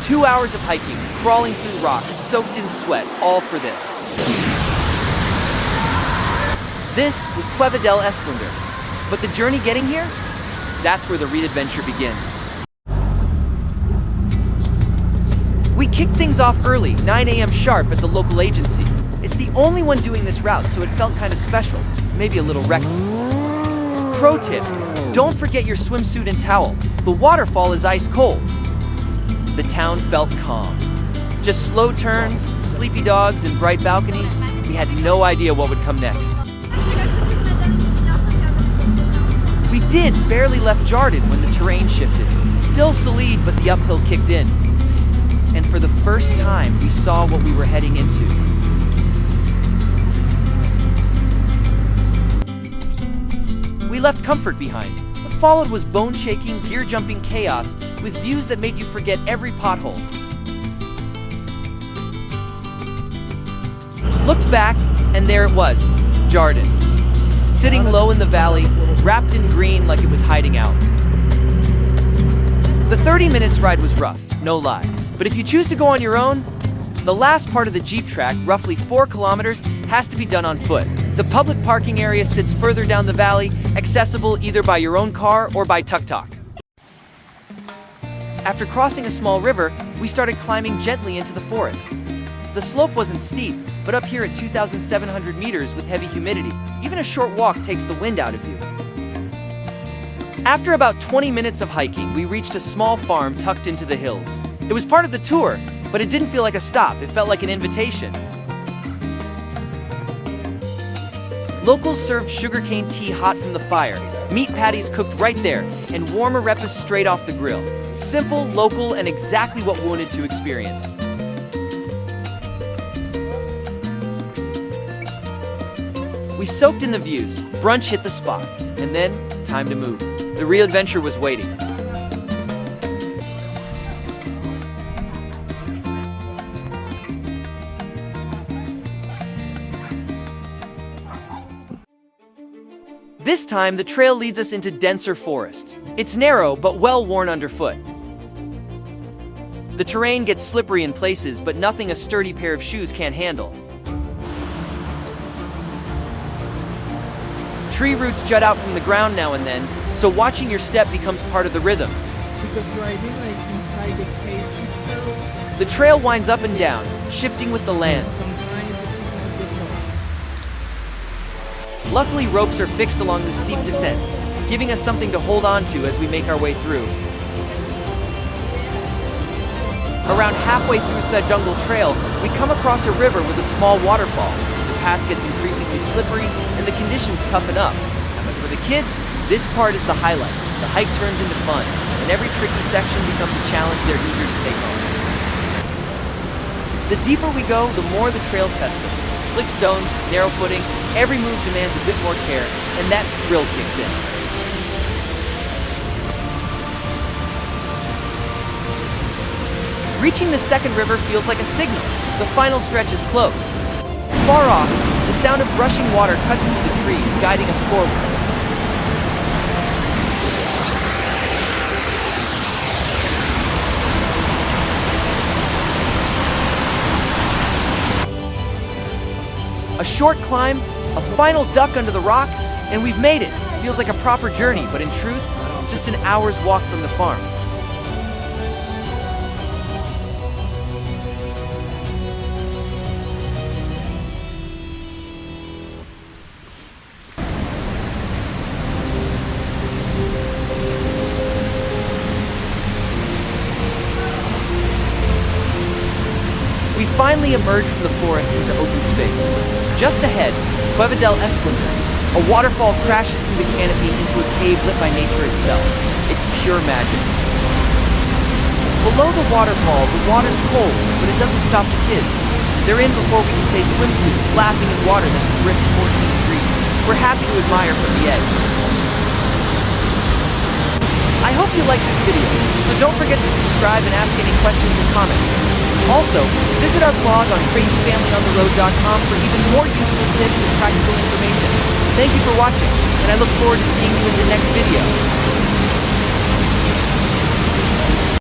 2 hours of hiking, crawling through rocks, soaked in sweat, all for this. This was Cueva del Esplendor. But the journey getting here? That's where the real adventure begins. We kicked things off early, 9 a.m. sharp at the local agency. It's the only one doing this route, so it felt kind of special, maybe a little reckless. Pro tip, don't forget your swimsuit and towel. The waterfall is ice cold. The town felt calm. Just slow turns, sleepy dogs, and bright balconies. We had no idea what would come next. We barely left Jardin when the terrain shifted. Still solid, but the uphill kicked in. And for the first time, we saw what we were heading into. We left comfort behind. What followed was bone-shaking, gear-jumping chaos with views that made you forget every pothole. Looked back, and there it was, Jardin. Sitting low in the valley, wrapped in green like it was hiding out. The 30 minutes ride was rough, no lie. But if you choose to go on your own, the last part of the Jeep track, roughly 4 kilometers, has to be done on foot. The public parking area sits further down the valley, accessible either by your own car or by tuk-tuk. After crossing a small river, we started climbing gently into the forest. The slope wasn't steep, but up here at 2,700 meters with heavy humidity, even a short walk takes the wind out of you. After about 20 minutes of hiking, we reached a small farm tucked into the hills. It was part of the tour, but it didn't feel like a stop, it felt like an invitation. Locals served sugarcane tea hot from the fire, meat patties cooked right there, and warm arepas straight off the grill. Simple, local, and exactly what we wanted to experience. We soaked in the views, brunch hit the spot, and then, time to move. The real adventure was waiting. This time, the trail leads us into denser forest. It's narrow, but well worn underfoot. The terrain gets slippery in places, but nothing a sturdy pair of shoes can't handle. Tree roots jut out from the ground now and then, so watching your step becomes part of the rhythm. Because riding like inside the cage is so... The trail winds up and down, shifting with the land. Sometimes it's even a bit more. Luckily, ropes are fixed along the steep descents, giving us something to hold on to as we make our way through. Around halfway through the jungle trail, we come across a river with a small waterfall. The path gets increasingly slippery, and the conditions toughen up. But for the kids, this part is the highlight. The hike turns into fun, and every tricky section becomes a challenge they're eager to take on. The deeper we go, the more the trail tests us. Slick stones, narrow footing, every move demands a bit more care, and that thrill kicks in. Reaching the second river feels like a signal. The final stretch is close. Far off, the sound of rushing water cuts through the trees, guiding us forward. A short climb, a final duck under the rock, and we've made it. Feels like a proper journey, but in truth, just an hour's walk from the farm. We finally emerge from the forest into open space. Just ahead, Cueva del Esplendor. A waterfall crashes through the canopy into a cave lit by nature itself. It's pure magic. Below the waterfall, the water's cold, but it doesn't stop the kids. They're in before we can say swimsuits, laughing in water that's a brisk 14 degrees. We're happy to admire from the edge. I hope you liked this video, so don't forget to subscribe and ask any questions and comments. Also, visit our blog on crazyfamilyontheroad.com for even more useful tips and practical information. Thank you for watching, and I look forward to seeing you in the next video.